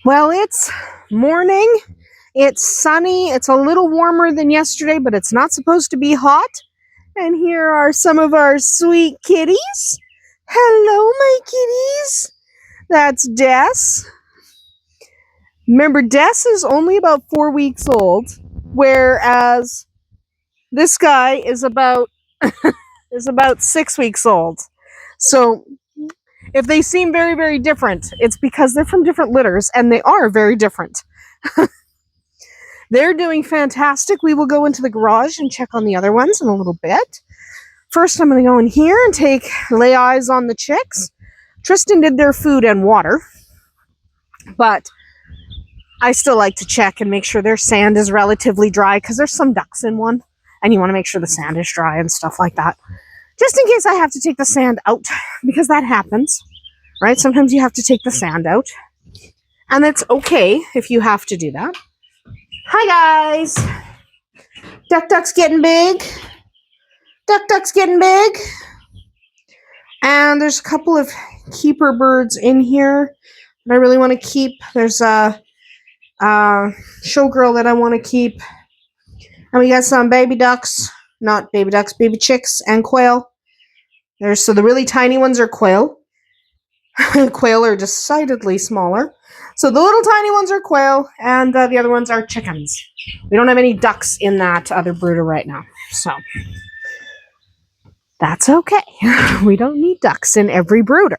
Well, it's morning. It's sunny. It's a little warmer than yesterday, but it's not supposed to be hot. And here are some of our sweet kitties. Hello, my kitties. That's Des. Remember, Des is only about 4 weeks old, whereas this guy is about 6 weeks old. So if they seem very, very different, it's because they're from different litters, and they are very different. They're doing fantastic. We will go into the garage and check on the other ones in a little bit. First, I'm going to go in here and lay eyes on the chicks. Tristan did their food and water, but I still like to check and make sure their sand is relatively dry, because there's some ducks in one, and you want to make sure the sand is dry and stuff like that. Just in case I have to take the sand out, because that happens, right? Sometimes you have to take the sand out, and it's okay if you have to do that. Hi, guys. Duck's getting big. Duck's getting big. And there's a couple of keeper birds in here that I really want to keep. There's a showgirl that I want to keep. And we got some baby ducks. Not baby ducks, baby chicks and quail. So the really tiny ones are quail. Quail are decidedly smaller. So the little tiny ones are quail, and the other ones are chickens. We don't have any ducks in that other brooder right now, so that's okay. We don't need ducks in every brooder.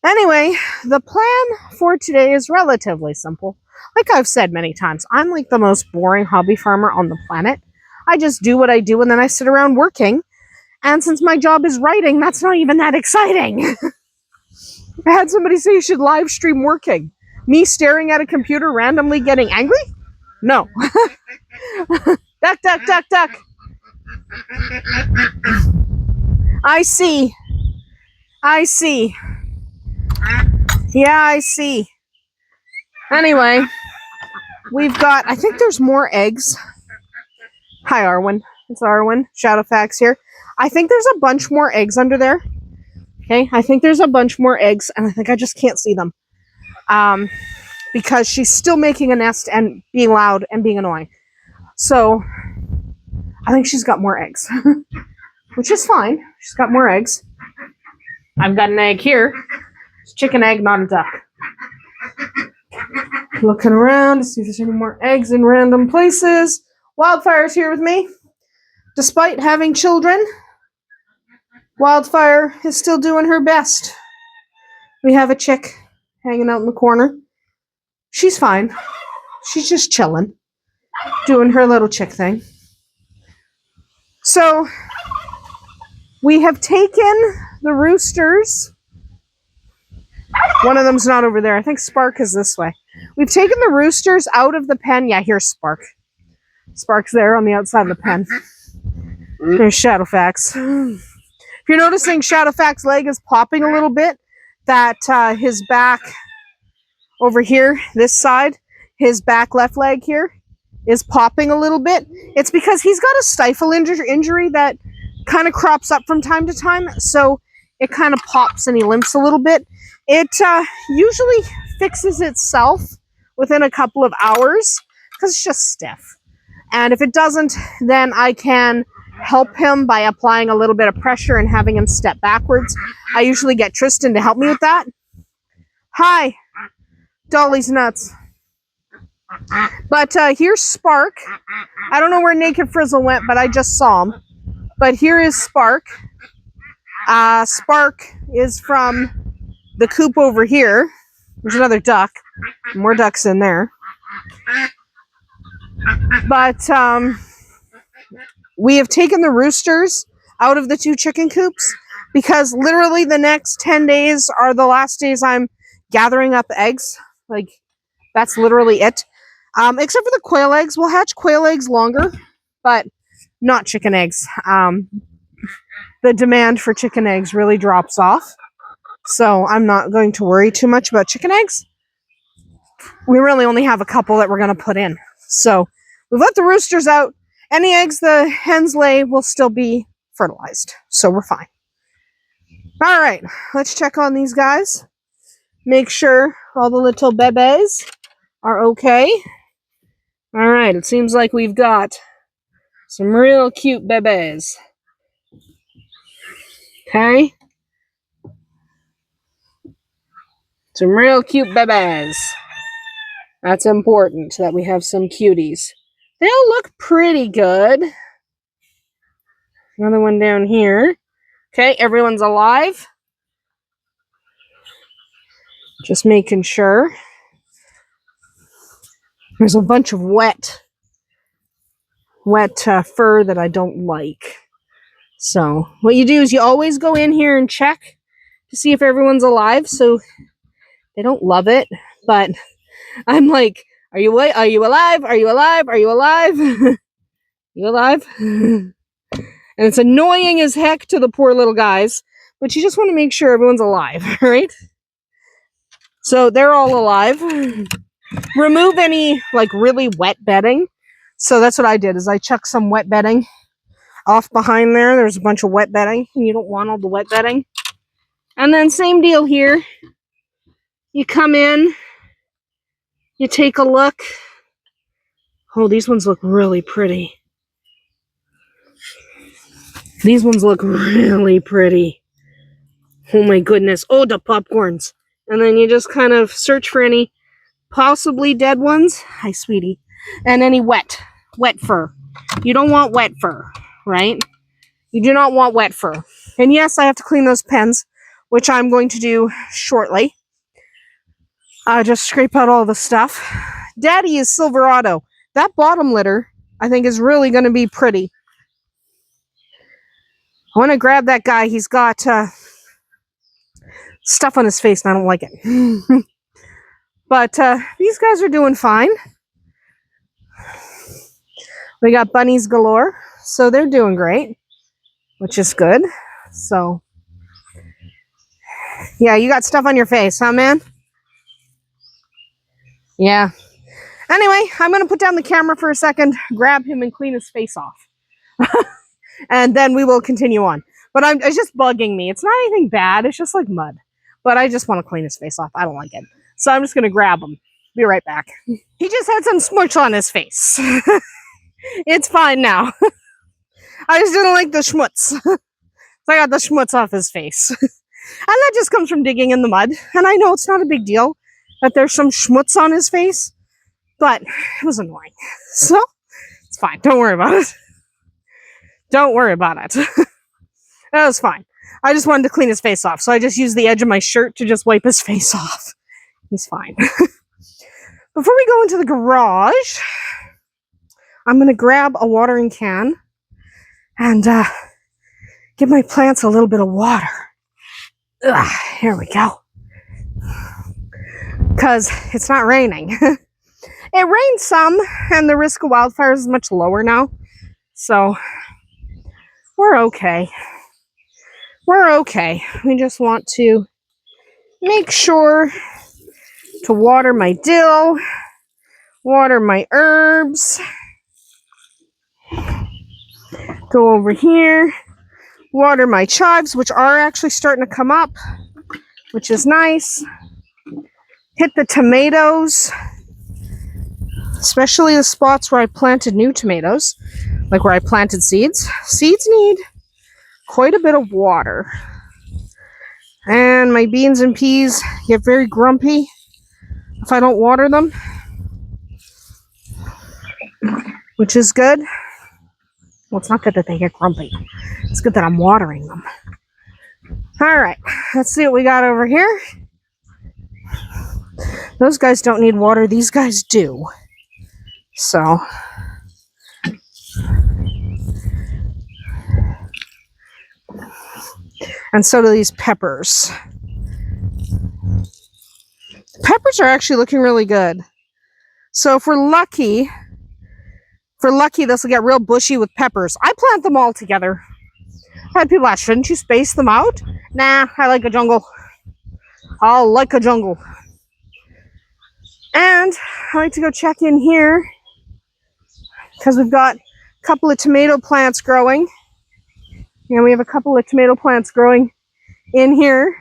Anyway, the plan for today is relatively simple. Like I've said many times, I'm like the most boring hobby farmer on the planet. I just do what I do, and then I sit around working. And since my job is writing, that's not even that exciting. I had somebody say you should live stream working. Me staring at a computer randomly getting angry? No. Duck. I see. Yeah, I see. Anyway, we've got, I think there's more eggs. Hi, Arwen. It's Arwen. Shadowfax here. I think there's a bunch more eggs under there. Okay, I think there's a bunch more eggs, and I think I just can't see them. Because she's still making a nest and being loud and being annoying. So, I think she's got more eggs. Which is fine. She's got more eggs. I've got an egg here. It's a chicken egg, not a duck. Looking around to see if there's any more eggs in random places. Wildfire's here with me. Despite having children, Wildfire is still doing her best. We have a chick hanging out in the corner. She's fine. She's just chilling, doing her little chick thing. So, we have taken the roosters. One of them's not over there. I think Spark is this way. We've taken the roosters out of the pen. Yeah, here's Spark. Spark's there on the outside of the pen. There's Shadowfax. If you're noticing Shadowfax's leg is popping a little bit, that his back over here, this side, his back left leg here is popping a little bit. It's because he's got a stifle injury that kind of crops up from time to time, so it kind of pops and he limps a little bit. It usually fixes itself within a couple of hours because it's just stiff. And if it doesn't, then I can help him by applying a little bit of pressure and having him step backwards. I usually get Tristan to help me with that. Hi. Dolly's nuts. But here's Spark. I don't know where Naked Frizzle went, but I just saw him. But here is Spark. Spark is from the coop over here. There's another duck. More ducks in there. But we have taken the roosters out of the 2 chicken coops because literally the next 10 days are the last days I'm gathering up eggs. Like, that's literally it. Except for the quail eggs. We'll hatch quail eggs longer, but not chicken eggs. The demand for chicken eggs really drops off. So I'm not going to worry too much about chicken eggs. We really only have a couple that we're going to put in. So we've let the roosters out. Any eggs the hens lay will still be fertilized. So we're fine. All right, let's check on these guys. Make sure All the little bebes are okay. All right, it seems like we've got some real cute bebes. Okay? Some real cute bebes. That's important that we have some cuties. They all look pretty good. Another one down here. Okay, everyone's alive. Just making sure. There's a bunch of wet fur that I don't like. So what you do is you always go in here and check to see if everyone's alive. So they don't love it, but I'm like, are you alive? Are you alive? Are you alive? You alive? And it's annoying as heck to the poor little guys, but you just want to make sure everyone's alive, right? So they're all alive. Remove any like really wet bedding. So that's what I did, is I chucked some wet bedding off behind there. There's a bunch of wet bedding, and you don't want all the wet bedding. And then same deal here. You come in, you take a look. Oh, these ones look really pretty. These ones look really pretty. Oh my goodness. Oh, the popcorns. And then you just kind of search for any possibly dead ones. Hi, sweetie. And any wet fur. You don't want wet fur, right? You do not want wet fur. And yes, I have to clean those pens, which I'm going to do shortly. Just scrape out all the stuff. Daddy is Silverado. That bottom litter, I think, is really going to be pretty. I want to grab that guy. He's got stuff on his face, and I don't like it. But these guys are doing fine. We got bunnies galore, so they're doing great, which is good. So, yeah, you got stuff on your face, huh, man? Yeah. Anyway, I'm going to put down the camera for a second, grab him, and clean his face off. And then we will continue on. But it's just bugging me. It's not anything bad. It's just like mud. But I just want to clean his face off. I don't like it. So I'm just going to grab him. Be right back. He just had some smush on his face. It's fine now. I just didn't like the schmutz. So I got the schmutz off his face. And that just comes from digging in the mud. And I know it's not a big deal that there's some schmutz on his face. But it was annoying. So it's fine. Don't worry about it. Don't worry about it. That was fine. I just wanted to clean his face off. So I just used the edge of my shirt to just wipe his face off. He's fine. Before we go into the garage, I'm going to grab a watering can and give my plants a little bit of water. Here we go. Because it's not raining. It rained some, and the risk of wildfires is much lower now. So we're okay. We're okay. We just want to make sure to water my dill, water my herbs. Go over here, water my chives, which are actually starting to come up, which is nice. Hit the tomatoes, especially the spots where I planted new tomatoes, like where I planted seeds. Seeds need quite a bit of water. And my beans and peas get very grumpy if I don't water them, which is good. Well, it's not good that they get grumpy. It's good that I'm watering them. All right, let's see what we got over here. Those guys don't need water. These guys do. So, and so do these peppers. Peppers are actually looking really good. So if we're lucky, this will get real bushy with peppers. I plant them all together. I had people ask, shouldn't you space them out? Nah, I like a jungle. I like a jungle. And I like to go check in here because we've got a couple of tomato plants growing. And we have a couple of tomato plants growing in here.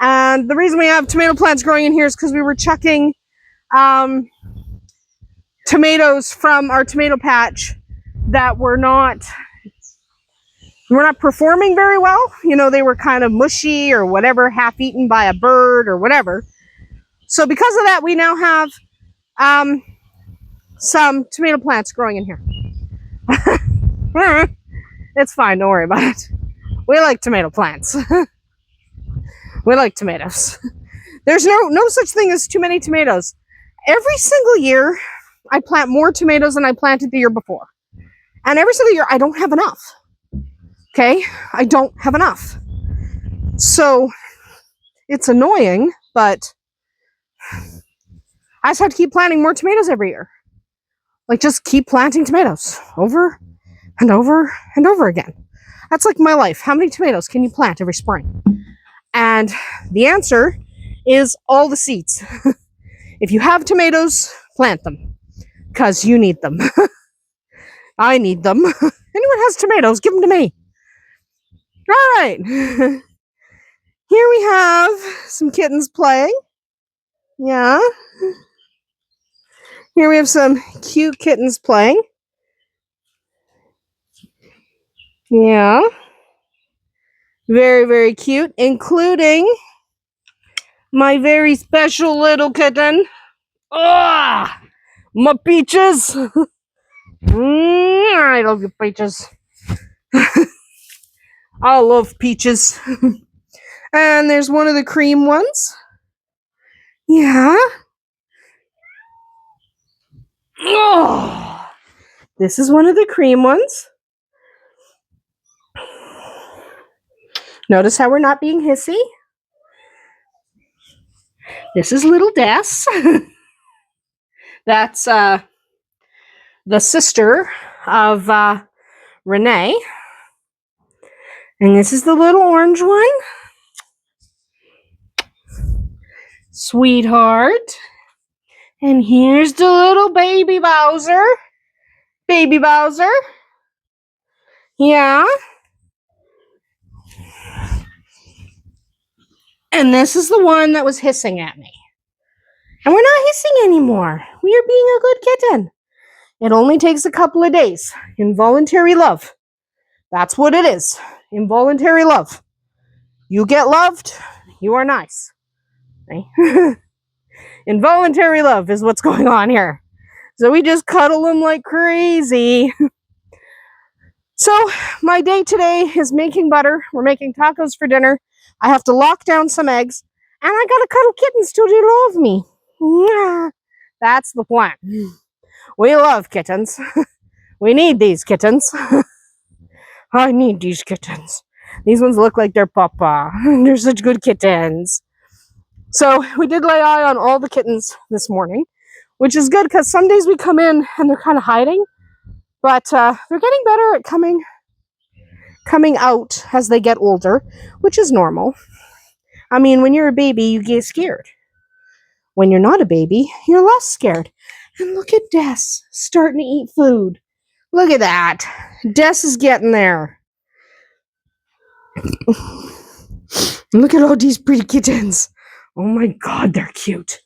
And the reason we have tomato plants growing in here is because we were chucking tomatoes from our tomato patch that were not performing very well. You know, they were kind of mushy or whatever, half eaten by a bird or whatever. So because of that, we now have some tomato plants growing in here. It's fine, don't worry about it. We like tomato plants. We like tomatoes. There's no such thing as too many tomatoes. Every single year, I plant more tomatoes than I planted the year before. And every single year, I don't have enough. Okay? I don't have enough. So, it's annoying, but I just have to keep planting more tomatoes every year. Like, just keep planting tomatoes over and over and over again. That's like my life. How many tomatoes can you plant every spring? And the answer is all the seeds. If you have tomatoes, plant them. Because you need them. I need them. Anyone has tomatoes, give them to me. All right. Here we have some kittens playing. Yeah. Here we have some cute kittens playing. Yeah. Very, very cute, including my very special little kitten. Ah, my Peaches. I love you, Peaches. I love Peaches. And there's one of the cream ones. Yeah. Oh, this is one of the cream ones. Notice how we're not being hissy. This is little Des. That's the sister of Renee. And this is the little orange one. Sweetheart. And here's the little baby Bowser. Baby Bowser. Yeah. And this is the one that was hissing at me. And we're not hissing anymore. We are being a good kitten. It only takes a couple of days. Involuntary love. That's what it is. Involuntary love. You get loved, you are nice. Okay? Involuntary love is what's going on here. So we just cuddle them like crazy. So my day today is making butter. We're making tacos for dinner. I have to lock down some eggs. And I gotta cuddle kittens till they love me. That's the plan. We love kittens. We need these kittens. I need these kittens. These ones look like their papa. They're such good kittens. So we did lay eye on all the kittens this morning, which is good because some days we come in and they're kind of hiding, but they're getting better at coming out as they get older, which is normal. I mean, when you're a baby, you get scared. When you're not a baby, you're less scared. And look at Des starting to eat food. Look at that. Des is getting there. Look at all these pretty kittens. Oh my God, they're cute.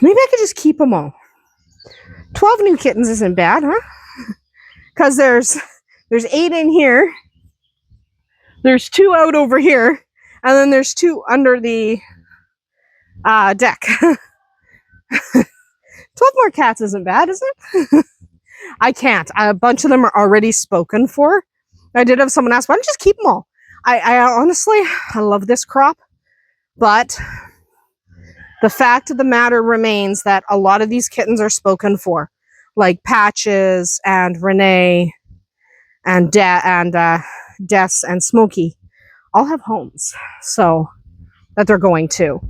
Maybe I could just keep them all. 12 new kittens isn't bad, huh? Because there's 8 in here. There's 2 out over here. And then there's 2 under the deck. 12 more cats isn't bad, is it? I can't. A bunch of them are already spoken for. I did have someone ask, why don't you just keep them all? I honestly, I love this crop. But the fact of the matter remains that a lot of these kittens are spoken for. Like Patches and Renee and Des and Smokey all have homes. So that they're going to.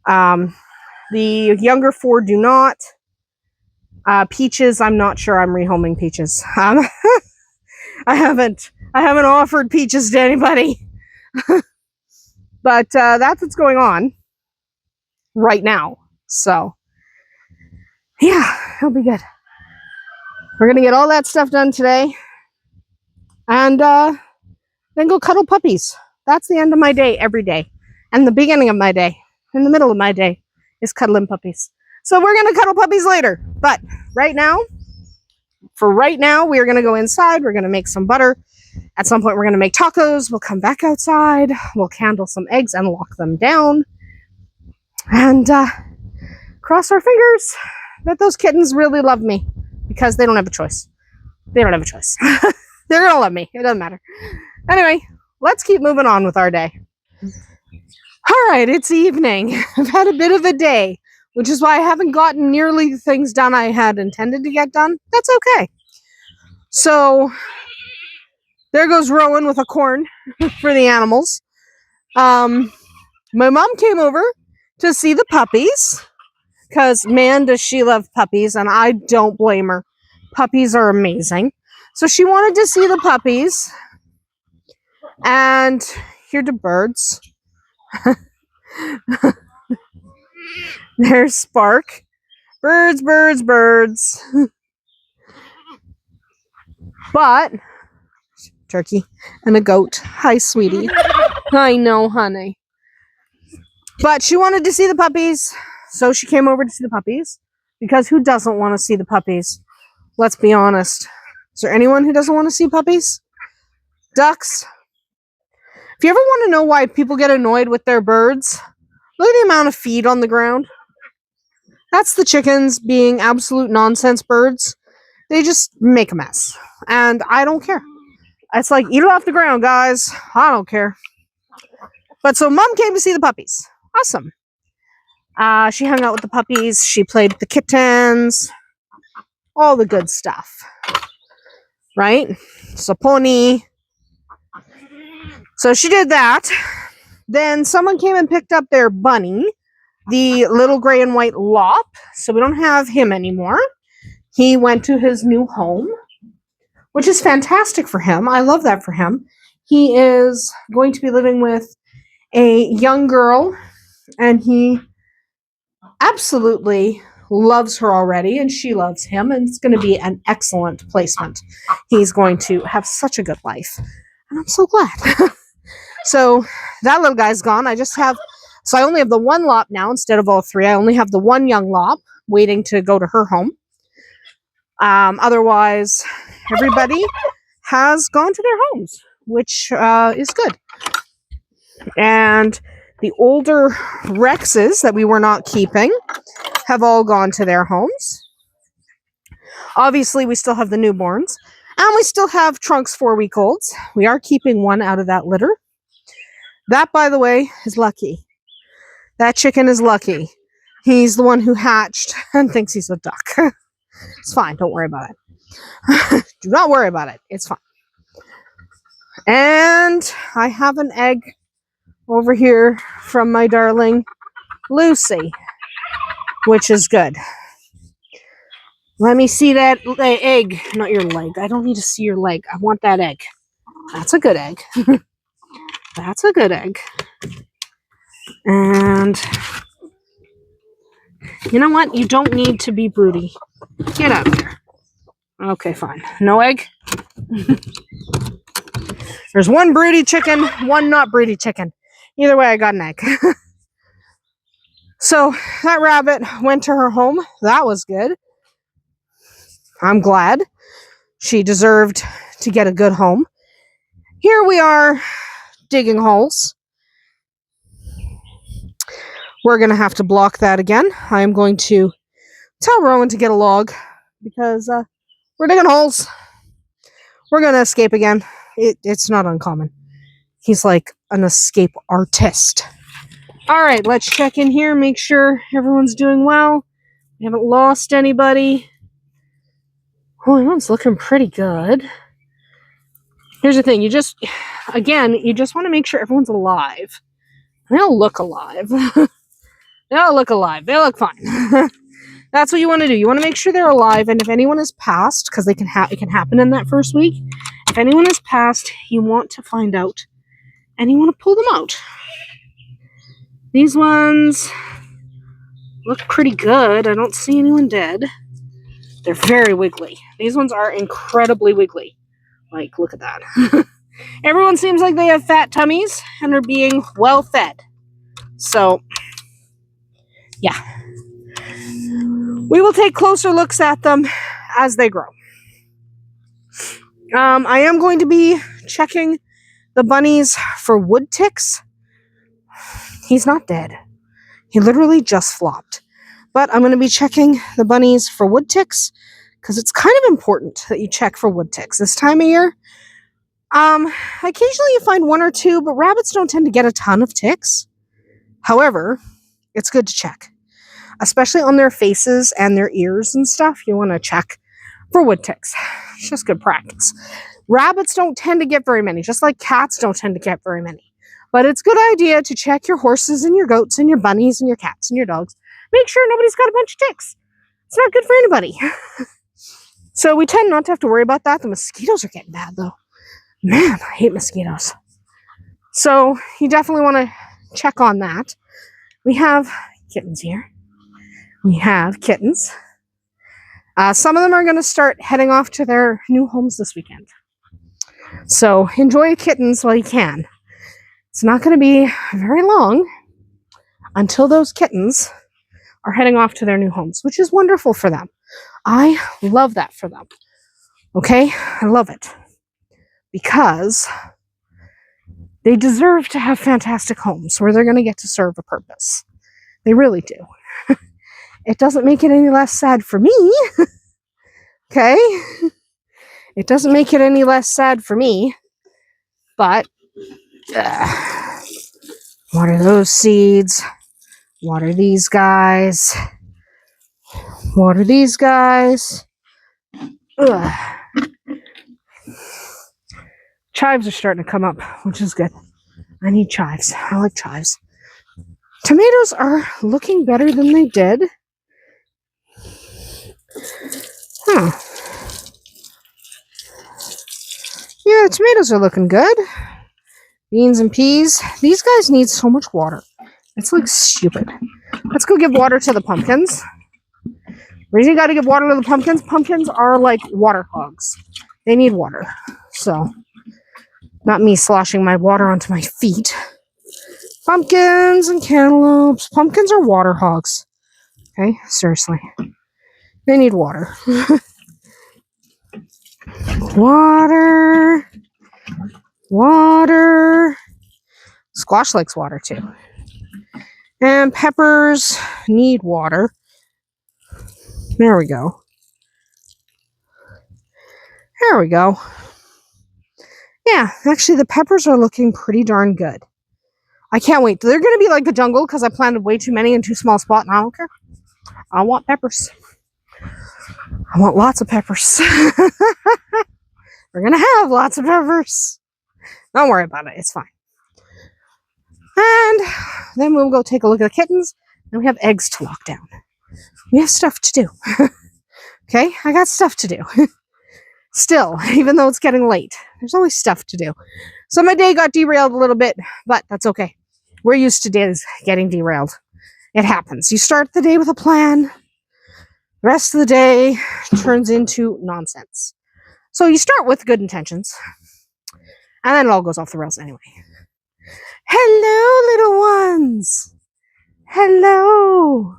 The younger 4 do not. Peaches, I'm not sure I'm rehoming Peaches. I haven't offered Peaches to anybody. But that's what's going on right now. So, yeah, it'll be good. We're going to get all that stuff done today. And then go cuddle puppies. That's the end of my day every day. And the beginning of my day, in the middle of my day, is cuddling puppies. So we're going to cuddle puppies later. But for right now, we are going to go inside. We're going to make some butter. At some point, we're going to make tacos. We'll come back outside. We'll candle some eggs and lock them down. And cross our fingers that those kittens really love me, because they don't have a choice. They don't have a choice. They're going to love me. It doesn't matter. Anyway, let's keep moving on with our day. All right, it's evening. I've had a bit of a day, which is why I haven't gotten nearly the things done I had intended to get done. That's okay. So there goes Rowan with a corn for the animals. My mom came over to see the puppies, because man, does she love puppies, and I don't blame her. Puppies are amazing. So she wanted to see the puppies. And here the birds. There's Spark. Birds, birds, birds. But turkey and a goat. Hi, sweetie. I know, honey. But she wanted to see the puppies, so she came over to see the puppies. Because who doesn't want to see the puppies? Let's be honest. Is there anyone who doesn't want to see puppies? Ducks. If you ever want to know why people get annoyed with their birds, look at the amount of feed on the ground. That's the chickens being absolute nonsense birds. They just make a mess. And I don't care. It's like, eat it off the ground, guys. I don't care. But so Mom came to see the puppies. Awesome. She hung out with the puppies. She played with the kittens. All the good stuff. Right? Saponi. So she did that. Then someone came and picked up their bunny, the little gray and white lop. So we don't have him anymore. He went to his new home, which is fantastic for him. I love that for him. He is going to be living with a young girl, and he absolutely loves her already, and she loves him, and it's going to be an excellent placement. He's going to have such a good life, and I'm so glad. So that little guy's gone. I only have the one lop now instead of all three. I only have the one young lop waiting to go to her home. Otherwise, everybody has gone to their homes, which is good. And the older Rexes that we were not keeping have all gone to their homes. Obviously, we still have the newborns. And we still have Trunk's 4-week-olds. We are keeping one out of that litter. That, by the way, is Lucky. That chicken is Lucky. He's the one who hatched and thinks he's a duck. It's fine. Don't worry about it. Do not worry about it. It's fine. And I have an egg over here from my darling Lucy, which is good. Let me see that egg. Not your leg. I don't need to see your leg. I want that egg. That's a good egg. That's a good egg. And you know what? You don't need to be broody. Get out of here. Okay, fine. No egg? There's one broody chicken, one not broody chicken. Either way, I got an egg. So that rabbit went to her home. That was good. I'm glad. She deserved to get a good home. Here we are digging holes. We're going to have to block that again. I am going to tell Rowan to get a log because we're digging holes. We're going to escape again. It's not uncommon. He's like an escape artist. All right, let's check in here, make sure everyone's doing well. We haven't lost anybody. Oh, everyone's looking pretty good. Here's the thing. You just want to make sure everyone's alive. They all look alive. They all look alive. They look fine. That's what you want to do. You want to make sure they're alive, and if anyone has passed, because it can happen in that first week, if anyone has passed, you want to find out, and you want to pull them out. These ones look pretty good. I don't see anyone dead. They're very wiggly. These ones are incredibly wiggly. Like, look at that. Everyone seems like they have fat tummies and are being well fed. So, yeah. We will take closer looks at them as they grow. I am going to be checking the bunnies for wood ticks. He's not dead. He literally just flopped. But I'm going to be checking the bunnies for wood ticks because it's kind of important that you check for wood ticks this time of year. Occasionally you find one or two, but rabbits don't tend to get a ton of ticks. However, it's good to check, especially on their faces and their ears and stuff. You want to check for wood ticks. It's just good practice. Rabbits don't tend to get very many, just like cats don't tend to get very many. But it's a good idea to check your horses and your goats and your bunnies and your cats and your dogs. Make sure nobody's got a bunch of ticks. It's not good for anybody. So we tend not to have to worry about that. The mosquitoes are getting bad, though. Man, I hate mosquitoes. So you definitely want to check on that. We have kittens here. We have kittens. Some of them are going to start heading off to their new homes this weekend. So enjoy kittens while you can. It's not going to be very long until those kittens are heading off to their new homes, which is wonderful for them. I love that for them. Okay? I love it. Because they deserve to have fantastic homes where they're going to get to serve a purpose. They really do. It doesn't make it any less sad for me. Okay? It doesn't make it any less sad for me. But, water those seeds. Water these guys. Water these guys. Ugh. Chives are starting to come up, which is good. I need chives. I like chives. Tomatoes are looking better than they did. Huh. Yeah, tomatoes are looking good. Beans and peas. These guys need so much water. It's like stupid. Let's go give water to the pumpkins. Reason you gotta give water to the pumpkins, pumpkins are like water hogs. They need water. So, not me sloshing my water onto my feet. Pumpkins and cantaloupes. Pumpkins are water hogs. Okay? Seriously. They need water. Water. Water. Squash likes water too. And peppers need water. There we go. There we go. Yeah, actually the peppers are looking pretty darn good. I can't wait. They're going to be like the jungle because I planted way too many in too small a spot, and I don't care. I want peppers. I want lots of peppers. We're going to have lots of peppers. Don't worry about it. It's fine. And then we'll go take a look at the kittens, and we have eggs to lock down. We have stuff to do. Okay? I got stuff to do. Still, even though it's getting late, there's always stuff to do. So my day got derailed a little bit, but that's okay. We're used to days getting derailed. It happens. You start the day with a plan. The rest of the day turns into nonsense. So you start with good intentions, and then it all goes off the rails anyway. Hello, little ones. Hello.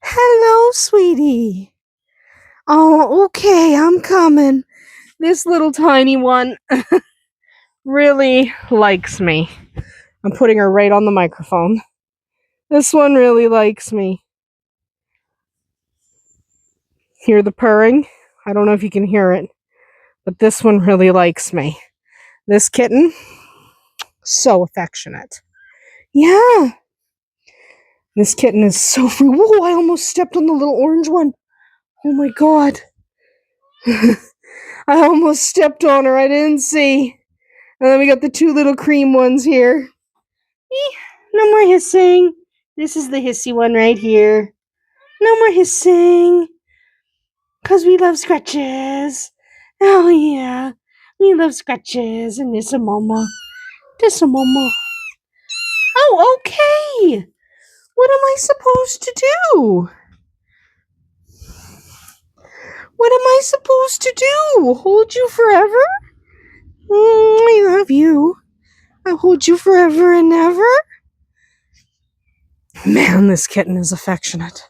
Hello, sweetie. Oh, okay, I'm coming. This little tiny one really likes me. I'm putting her right on the microphone. This one really likes me. Hear the purring? I don't know if you can hear it, but this one really likes me. This kitten, so affectionate. Yeah. This kitten is so free. Whoa, I almost stepped on the little orange one. Oh my god. I almost stepped on her. I didn't see. And then we got the two little cream ones here. No more hissing. This is the hissy one right here. No more hissing. Because we love scratches. Oh yeah. We love scratches. And this a mama. This a mama. Oh, okay. What am I supposed to do? What am I supposed to do? Hold you forever? I love you. I'll hold you forever and ever. Man, this kitten is affectionate.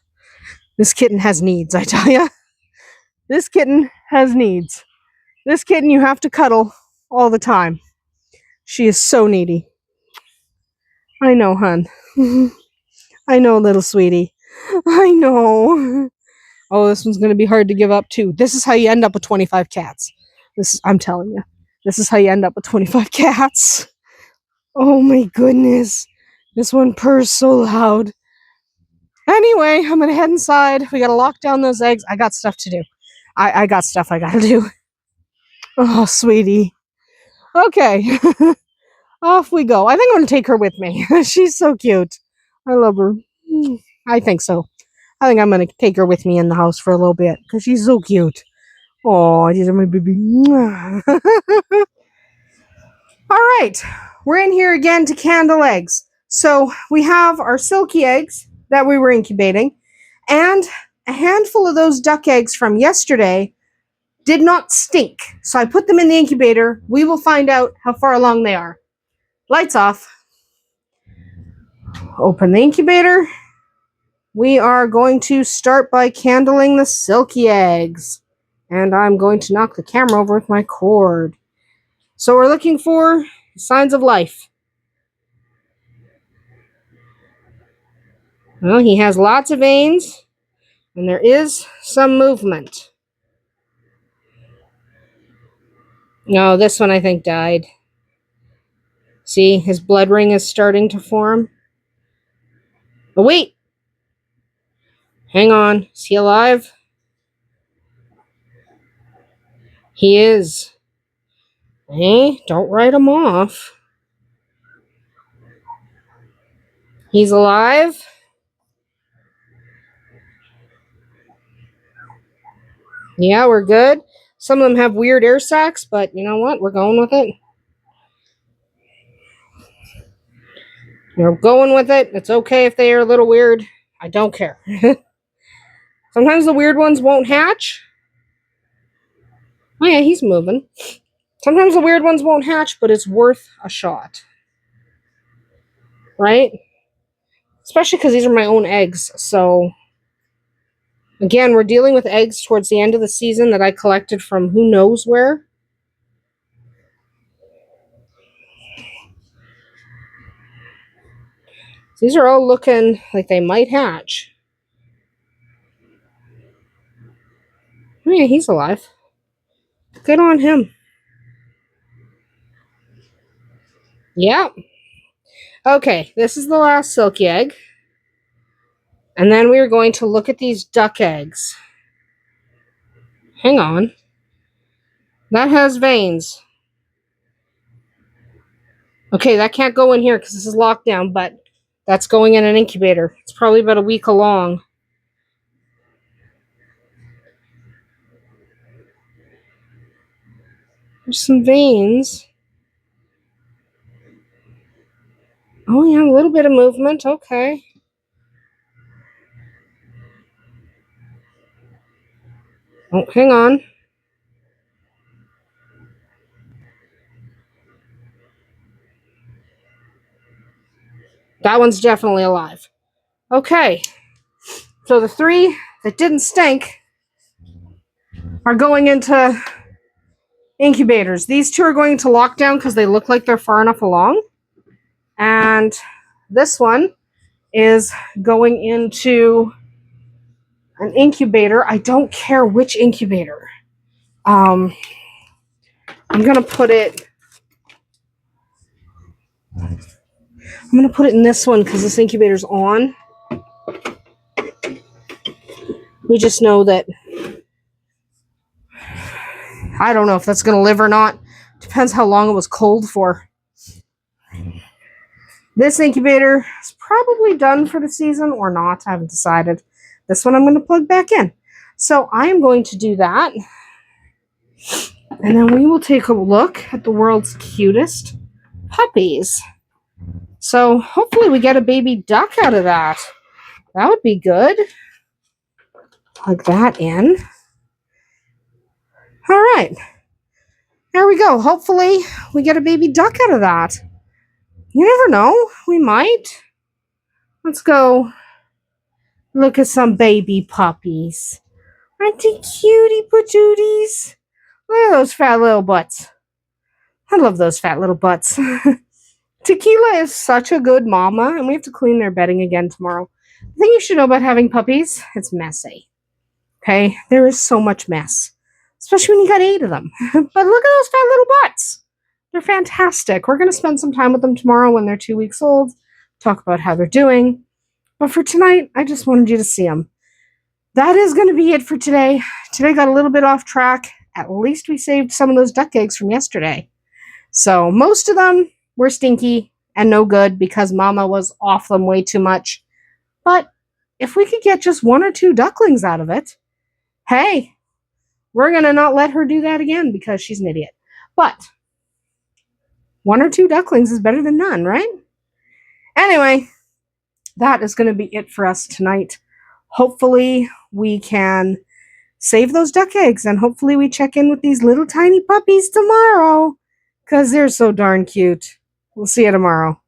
This kitten has needs, I tell ya. This kitten has needs. This kitten you have to cuddle all the time. She is so needy. I know, hun. I know, little sweetie. I know. Oh, this one's going to be hard to give up, too. This is how you end up with 25 cats. I'm telling you. This is how you end up with 25 cats. Oh, my goodness. This one purrs so loud. Anyway, I'm going to head inside. We got to lock down those eggs. I got stuff to do. I got stuff I got to do. Oh, sweetie. Okay. Off we go. I think I'm going to take her with me. She's so cute. I love her. I think so. I think I'm going to take her with me in the house for a little bit because she's so cute. Oh, these are my baby. All right. We're in here again to candle eggs. So we have our silky eggs that we were incubating, and a handful of those duck eggs from yesterday did not stink. So I put them in the incubator. We will find out how far along they are. Lights off. Open the incubator. We are going to start by candling the silky eggs. And I'm going to knock the camera over with my cord. So we're looking for signs of life. Well, he has lots of veins, and there is some movement. No, this one I think died. See, his blood ring is starting to form. Oh, wait! Hang on. Is he alive? He is. Hey, don't write him off. He's alive. Yeah, we're good. Some of them have weird air sacs, but you know what? We're going with it. We're going with it. It's okay if they are a little weird. I don't care. Sometimes the weird ones won't hatch. Oh yeah, he's moving. Sometimes the weird ones won't hatch, but it's worth a shot. Right? Especially because these are my own eggs. So, again, we're dealing with eggs towards the end of the season that I collected from who knows where. These are all looking like they might hatch. Oh yeah, he's alive. Good on him. Yeah. Okay, this is the last silky egg. And then we are going to look at these duck eggs. Hang on. That has veins. Okay, that can't go in here because this is locked down, but that's going in an incubator. It's probably about a week along. There's some veins. Oh yeah, a little bit of movement. Okay. Oh, hang on. That one's definitely alive. Okay. So the 3 that didn't stink are going into incubators. These 2 are going to lockdown because they look like they're far enough along. And this one is going into an incubator. I don't care which incubator. I'm going to put it in this one because this incubator's on. We just know that I don't know if that's going to live or not. Depends how long it was cold for. This incubator is probably done for the season or not. I haven't decided. This one I'm going to plug back in. So I am going to do that. And then we will take a look at the world's cutest puppies. So hopefully we get a baby duck out of that. That would be good. Plug that in. All right. There we go. Hopefully we get a baby duck out of that. You never know. We might. Let's go look at some baby puppies. Aren't they cutie patooties? Look at those fat little butts. I love those fat little butts. Tequila is such a good mama, and we have to clean their bedding again tomorrow. The thing you should know about having puppies, it's messy. Okay? There is so much mess. Especially when you got 8 of them. But look at those fat little butts. They're fantastic. We're going to spend some time with them tomorrow when they're 2 weeks old. Talk about how they're doing. But for tonight, I just wanted you to see them. That is going to be it for today. Today got a little bit off track. At least we saved some of those duck eggs from yesterday. So most of them were stinky and no good because Mama was off them way too much. But if we could get just 1 or 2 ducklings out of it, hey, we're going to not let her do that again because she's an idiot. But 1 or 2 ducklings is better than none, right? Anyway, that is going to be it for us tonight. Hopefully we can save those duck eggs, and hopefully we check in with these little tiny puppies tomorrow because they're so darn cute. We'll see you tomorrow.